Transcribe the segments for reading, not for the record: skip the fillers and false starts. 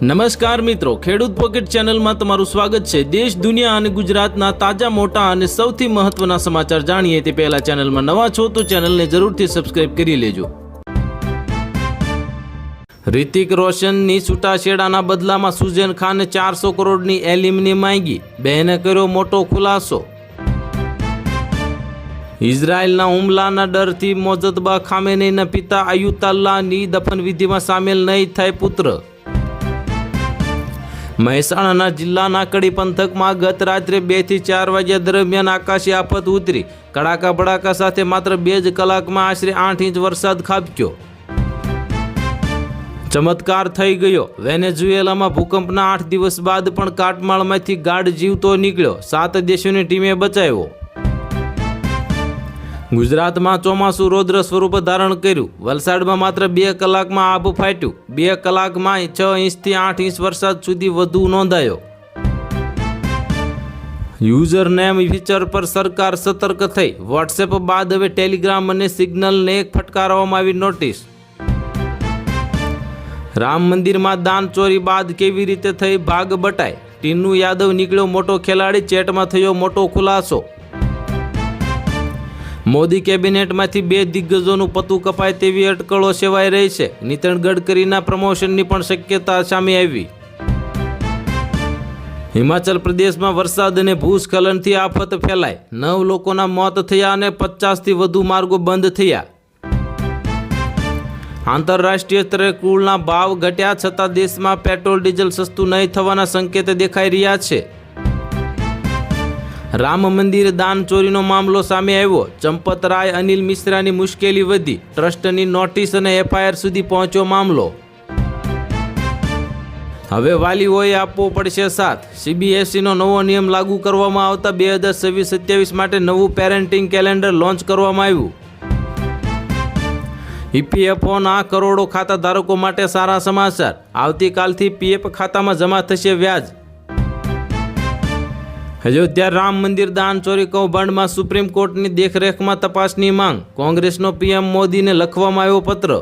નમસ્કાર મિત્રો, ખેડૂત પોકેટ ચેનલમાં તમારું સ્વાગત છે। દેશ, દુનિયા અને ગુજરાતના તાજા મોટા અને સૌથી મહત્વના સમાચાર જાણીએ તે પહેલા ચેનલમાં નવા છો તો ચેનલને જરૂરથી સબસ્ક્રાઇબ કરી લેજો। રિતિક રોશનની છૂટાછેડાના બદલામાં સુઝેન ખાને 400 કરોડની એલિમની માંગી, બહેને કર્યો મોટો ખુલાસો। ઇઝરાયલના હુમલાના ડરથી મોજતબા ખામેનેઈના પિતા અયુતાલ્લાહની દફનવિધિમાં સામેલ નહીં થાય પુત્ર। મહેસાણા જિલ્લાના કડી પંથકમાં ગત રાત્રે 2 થી 4 વાગ્યા દરમિયાન આકાશી આફત ઉતરી, કડાકા ભડાકા સાથે માત્ર 2 જ કલાકમાં આશરે 8 ઇંચ વરસાદ ખાબક્યો। ચમત્કાર થઈ ગયો, વેનેઝુએલામાં ભૂકંપના 8 દિવસ બાદ પણ કાટમાળમાંથી ગાઢ જીવતો નીકળ્યો, 7 દેશોની ટીમે બચાવ્યો। ગુજરાતમાં ચોમાસું રૌદ્ર સ્વરૂપ ધારણ કર્યું, વલસાડમાં માત્ર 2 કલાકમાં આભ ફાટ્યું, 2 કલાકમાં 6 ઇંચથી 8 ઇંચ વરસાદ સુધી વધુ નોંધાયો। યુઝર નેમ ફીચર પર સરકાર સતર્ક થઈ, વોટ્સએપ બાદ હવે ટેલિગ્રામ અને સિગ્નલને ફટકારવામાં આવી નોટિસ। રામ મંદિરમાં દાન ચોરી બાદ કેવી રીતે થઈ ભાગ બટાઈ, ટીનુ યાદવ નીકળ્યો મોટો ખેલાડી, ચેટમાં થયો મોટો ખુલાસો। મોદી કેબિનેટમાંથી 2 દિગ્ગજોનું પતું કપાય તેવી અટકળો સેવાઈ રહી છે, નીતિન ગડકરીના પ્રમોશનની પણ શક્યતા સામે આવી। હિમાચલ પ્રદેશમાં વરસાદ અને ભૂસ્ખલનથી આફત ફેલાઈ, 9 લોકોના મોત થયા અને 50થી વધુ માર્ગો બંધ થયા। આંતરરાષ્ટ્રીય સ્તરે ક્રૂડના ભાવ ઘટ્યા છતાં દેશમાં પેટ્રોલ ડીઝલ સસ્તું નહીં થવાના સંકેત દેખાઈ રહ્યા છે। રામ મંદિર દાન ચોરીનો મામલો સામે આવ્યો, ચંપતરાય અનિલ મિશ્રાની મુશ્કેલી વધી, ટ્રસ્ટની નોટિસ અને એફઆઈઆર સુધી પહોંચ્યો મામલો। હવે વાલીઓએ આપવો પડશે સાથ, સીબીએસઈનો નવો નિયમ લાગુ કરવામાં આવતા 2026-27 માટે નવું પેરેન્ટિંગ કેલેન્ડર લોન્ચ કરવામાં આવ્યું। ઈપીએફઓના કરોડો ખાતા ધારકો માટે સારા સમાચાર, આવતીકાલથી પીએફ ખાતામાં જમા થશે વ્યાજ। અયોધ્યા રામ મંદિર દાન ચોરી કૌભાંડમાં સુપ્રીમ કોર્ટની દેખરેખમાં તપાસની માંગ, કોંગ્રેસનો પીએમ મોદીને લખવામાં આવ્યો પત્ર।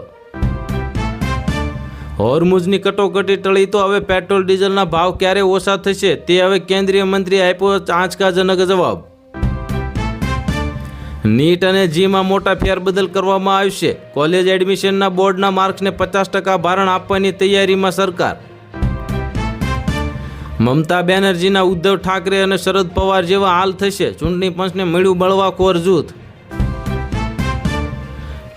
હોર્મુઝની કટોકટી ટળી તો હવે પેટ્રોલ ડીઝલના ભાવ ક્યારે ઓછા થશે તે હવે કેન્દ્રીય મંત્રીએ આપ્યો આંચકાજનક જવાબ। નીટ અને જીમાં મોટા ફેરબદલ કરવામાં આવશે, કોલેજ એડમિશનના બોર્ડના માર્ક્સને 50% ભારણ આપવાની તૈયારીમાં સરકાર। મમતા બેનર્જીના ઉદ્ધવ ઠાકરે અને શરદ પવાર જેવા હાલ થશે, ચૂંટણી પંચને મળ્યું બળવાખોર જૂથ।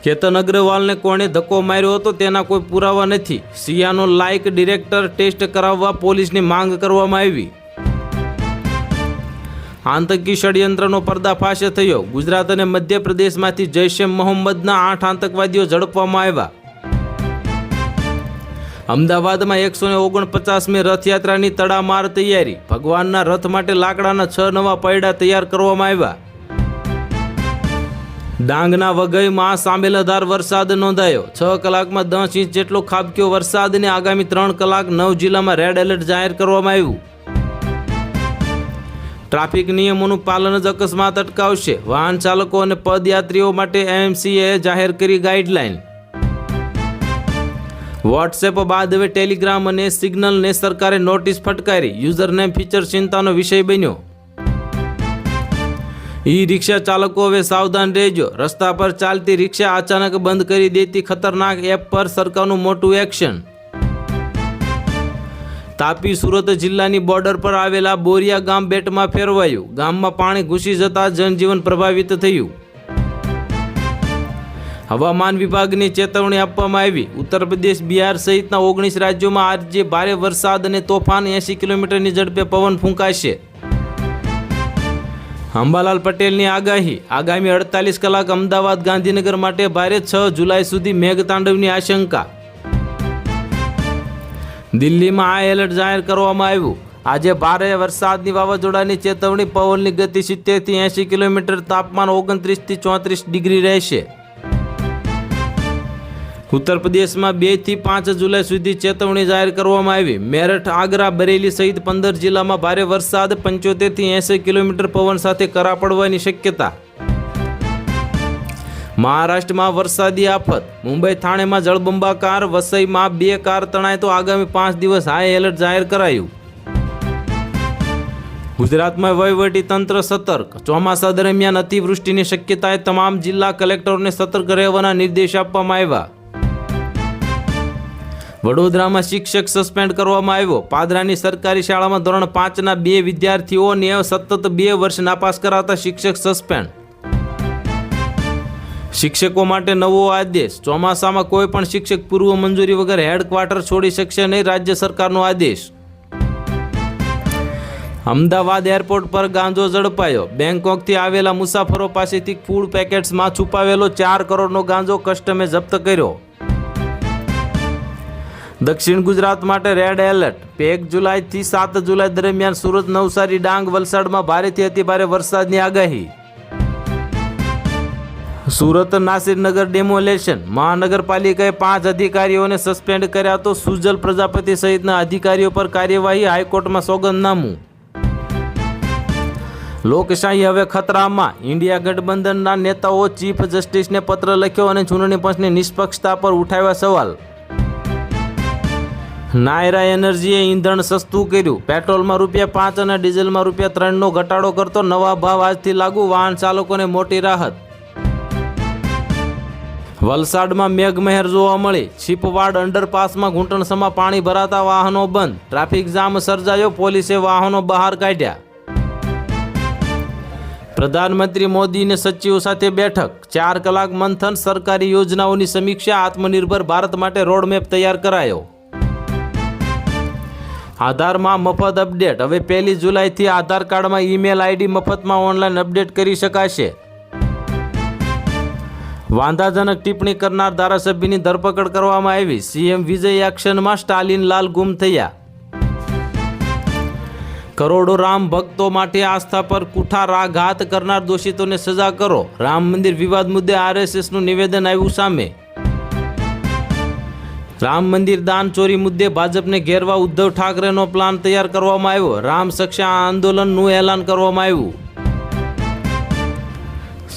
કેતન અગ્રવાલને કોણે ધક્કો માર્યો હતો તેના કોઈ પુરાવા નથી, સિયાનો લાઇક ડિરેક્ટર ટેસ્ટ કરાવવા પોલીસની માંગ કરવામાં આવી। આતંકી ષડયંત્રનો પર્દાફાશ થયો, ગુજરાત અને મધ્યપ્રદેશમાંથી જૈશ એ મોહમ્મદના 8 આતંકવાદીઓ ઝડપવામાં આવ્યા। અમદાવાદમાં 149મી રથયાત્રાની તડામાર તૈયારી, ભગવાનના રથ માટે લાકડાના 6 નવા પૈડા તૈયાર કરવામાં આવ્યા। ડાંગના વઘઈમાં સાંભેલધાર વરસાદ નોંધાયો, 6 કલાકમાં 10 ઇંચ જેટલો ખાબક્યો વરસાદ અને આગામી 3 કલાક 9 જિલ્લામાં રેડ એલર્ટ જાહેર કરવામાં આવ્યું। ટ્રાફિક નિયમોનું પાલન જ અકસ્માત અટકાવશે, વાહન ચાલકો અને પદયાત્રીઓ માટે એમસીએ જાહેર કરી ગાઈડલાઈન। વોટ્સએપ બાદ હવે ટેલિગ્રામ અને સિગ્નલને સરકારે નોટિસ ફટકારી, યુઝરનેમ ફીચર ચિંતાનો વિષય બન્યો। ઈ રિક્ષા ચાલકો હવે સાવધાન રહેજો, રસ્તા પર ચાલતી રિક્ષા અચાનક બંધ કરી દેતી ખતરનાક એપ પર સરકારનું મોટું એક્શન। તાપી સુરત જિલ્લાની બોર્ડર પર આવેલા બોરિયા ગામ બેટમાં ફેરવાયું, ગામમાં પાણી ઘૂસી જતા જનજીવન પ્રભાવિત થયું। હવામાન વિભાગની ચેતવણી આપવામાં આવી, ઉત્તર પ્રદેશ, બિહાર સહિતના 19 રાજ્યોમાં આજે ભારે વરસાદ અને તોફાન, 80 કિલોમીટરની ઝડપે પવન ફૂંકાશે। અંબાલાલ પટેલની આગાહી, આગામી 48 કલાક અમદાવાદ ગાંધીનગર માટે ભારે, 6 જુલાઈ સુધી મેઘતાંડવની આશંકા। દિલ્હીમાં હાઈ એલર્ટ જાહેર કરવામાં આવ્યું, આજે ભારે વરસાદની વાવાઝોડાની ચેતવણી, પવનની ગતિ 70 થી 80 કિલોમીટર, તાપમાન 29 થી 34 ડિગ્રી રહેશે। ઉત્તર પ્રદેશમાં 2 થી 5 જુલાઈ સુધી ચેતવણી જાહેર કરવામાં આવી, મેરઠ, આગ્રા, બરેલી સહિત 15 જિલ્લામાં ભારે વરસાદ, 75 થી 80 કિલોમીટર પવન સાથે કરા પડવાની શક્યતા। મહારાષ્ટ્રમાં વરસાદી આફત, મુંબઈ થાણેમાં જળબંબાકાર, વસઈમાં 2 કાર તણાય તો આગામી 5 દિવસ હાઈ એલર્ટ જાહેર કરાયું. ગુજરાતમાં વહીવટી તંત્ર સતર્ક, ચોમાસા દરમિયાન અતિવૃષ્ટિની શક્યતાએ તમામ જિલ્લા કલેક્ટરોને સતર્ક રહેવાના નિર્દેશ આપવામાં આવ્યા. વડોદરામાં શિક્ષક સસ્પેન્ડ કરવામાં આવ્યો. પાદરાની સરકારી શાળામાં ધોરણ 5ના 2 વિદ્યાર્થીઓને સતત 2 વર્ષ નાપાસ કરાતા શિક્ષક સસ્પેન્ડ. શિક્ષકો માટે નવો આદેશ, ચોમાસામાં કોઈ પણ શિક્ષક પૂર્વ મંજૂરી વગર હેડક્વાર્ટર છોડી શકશે નહીં, રાજ્ય સરકારનો આદેશ. અમદાવાદ એરપોર્ટ પર ગાંજો ઝડપાયો. બેંકોકથી આવેલા મુસાફરો પાસેથી ફૂડ પેકેટ્સમાં છુપાવેલો 4 કરોડનો ગાંજો કસ્ટમે જપ્ત કર્યો. દક્ષિણ ગુજરાત માટે રેડ એલર્ટ, 1 જુલાઈથી 7 જુલાઈ દરમિયાન સુરત, નવસારી, ડાંગ, વલસાડમાં ભારેથી અતિભારે વરસાદની આગાહી. સુરત નાસિરનગર ડેમોલેશન, મહાનગરપાલિકાએ 5 અધિકારીઓને સસ્પેન્ડ કર્યા તો સુજલ પ્રજાપતિ સહિતના અધિકારીઓ પર કાર્યવાહી, હાઈકોર્ટમાં સોગંદનામું. લોકશાહી હવે ખતરામાં, ઇન્ડિયા ગઠબંધનના નેતાઓ ચીફ જસ્ટિસને પત્ર લખ્યો અને ચૂંટણી પંચની નિષ્પક્ષતા પર ઉઠાવ્યા સવાલ. નાયરા એનર્જીએ ઈંધણ સસ્તું કર્યું. પેટ્રોલમાં ₹5 અને ડીઝલમાં ₹3નો ઘટાડો કરતો નવા ભાવ આજથી લાગુ, વાહન ચાલકોને મોટી રાહત. વલસાડમાં મેઘમહેર જોવા મળી. છીપવાડ અંડરપાસમાં ઘૂંટણસમાં પાણી ભરાતા વાહનો બંધ, ટ્રાફિક જામ સર્જાયો, પોલીસે વાહનો બહાર કાઢ્યા. પ્રધાનમંત્રી મોદીને સચિવો સાથે બેઠક, 4 કલાક મંથન, સરકારી યોજનાઓની સમીક્ષા, આત્મનિર્ભર ભારત માટે રોડમેપ તૈયાર કરાયો. આધારમાં મફત અપડેટ, હવે 1 જુલાઈથી આધાર કાર્ડમાં ઈમેલ આઈડી મફતમાં ઓનલાઈન અપડેટ કરી શકાશે. વાંધાજનક ટિપ્પણી કરનાર ધારાસભ્યની ધરપકડ કરવામાં આવી. સીએમ વિજય એક્શનમાં, સ્ટાલિન લાલ ગુમ થયા. કરોડો રામ ભક્તો માટે આસ્થા પર કુઠારાઘાત કરનાર દોષિતોને સજા કરો. રામ મંદિર વિવાદ મુદ્દે આરએસએસનું નિવેદન આવ્યું સામે. રામ મંદિર દાન ચોરી મુદ્દે ભાજપને ઘેરવા ઉદ્ધવ ઠાકરેનો પ્લાન તૈયાર કરવામાં આવ્યો. રામ સક્ષા આંદોલનનું એલાન કરવામાં આવ્યું.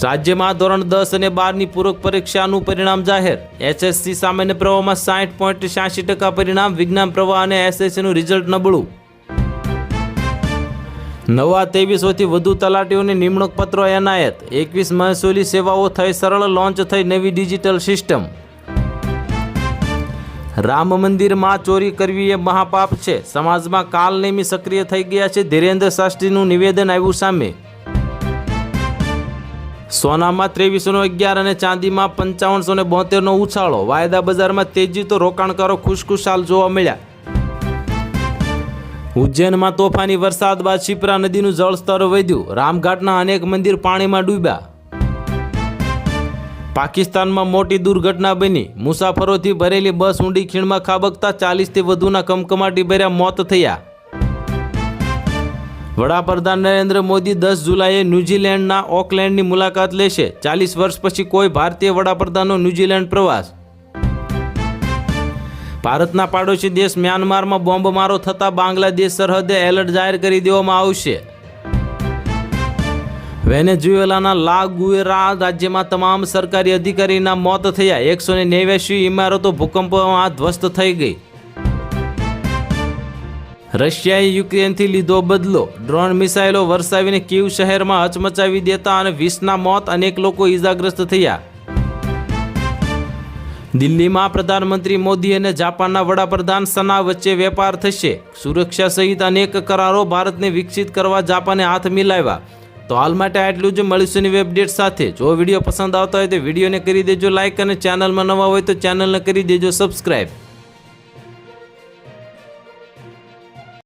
રાજ્યમાં ધોરણ 10 અને 12ની પૂરક પરીક્ષાનું પરિણામ જાહેર. એચએસસી સામાન્ય પ્રવાહમાં 60.86% પરિણામ, વિજ્ઞાન પ્રવાહ અને એસએસસીનું રિઝલ્ટ નબળું. નવા 2300થી વધુ તલાટીઓને નિમણૂક પત્રો એનાયત. 21 મહેસૂલી સેવાઓ થઈ સરળ, લોન્ચ થઈ નવી ડિજિટલ સિસ્ટમ. રામ મંદિરમાં ચોરી કરવી એ મહાપાપ છે, સમાજમાં કાલનેમી સક્રિય થઈ ગયા છે, ધીરેન્દ્ર શાસ્ત્રીનું નિવેદન આવ્યું સામે. સોનામાં 2311 અને ચાંદીમાં 5572નો ઉછાળો. વાયદા બજારમાં તેજી તો રોકાણકારો ખુશખુશાલ જોવા મળ્યા. ઉજ્જૈનમાં તોફાની વરસાદ બાદ શિપ્રા નદીનું જળસ્તર વધ્યું. રામઘાટના અનેક મંદિર પાણીમાં ડૂબ્યા. પાકિસ્તાનમાં મોટી દુર્ઘટના બની. મુસાફરોથી ભરેલી બસ ઊંડી ખીણમાં ખાબકતા 40થી વધુના કમકમાટી ભર્યા મોત થયા. વડાપ્રધાન નરેન્દ્ર મોદી 10 જુલાઈએ ન્યૂઝીલેન્ડના ઓકલેન્ડની મુલાકાત લેશે. 40 વર્ષ પછી કોઈ ભારતીય વડાપ્રધાનનો ન્યૂઝીલેન્ડ પ્રવાસ. ભારતના પાડોશી દેશ મ્યાનમારમાં બોમ્બમારો થતાં બાંગ્લાદેશ સરહદે એલર્ટ જાહેર કરી દેવામાં આવશે. વેનેઝુએલાના લા ગુએરા રાજ્યમાં તમામ સરકારી અધિકારીના મોત થયા. 189 ઇમારતો ભૂકંપમાં ધ્વસ્ત થઈ ગઈ. રશિયાએ યુક્રેનથી લીધો બદલો. ડ્રોન મિસાઇલો વરસાવીને કીવ શહેરમાં હચમચાવી દેતા અને 20ના મોત, અનેક લોકો ઇજાગ્રસ્ત થયા. દિલ્હીમાં પ્રધાનમંત્રી મોદી અને જાપાનના વડાપ્રધાન સના વચ્ચે વેપાર થશે. સુરક્ષા સહિત અનેક કરારો ભારતને વિકસિત કરવા જાપાને હાથ મિલાવ્યા. તો હાલ માટે આટલું જ. મળીશું નવી અપડેટ સાથે. જો વિડીયો પસંદ આવતો હોય તો વિડીયોને કરી દેજો લાઇક અને ચેનલમાં નવા હોય તો ચેનલને કરી દેજો સબસ્ક્રાઈબ.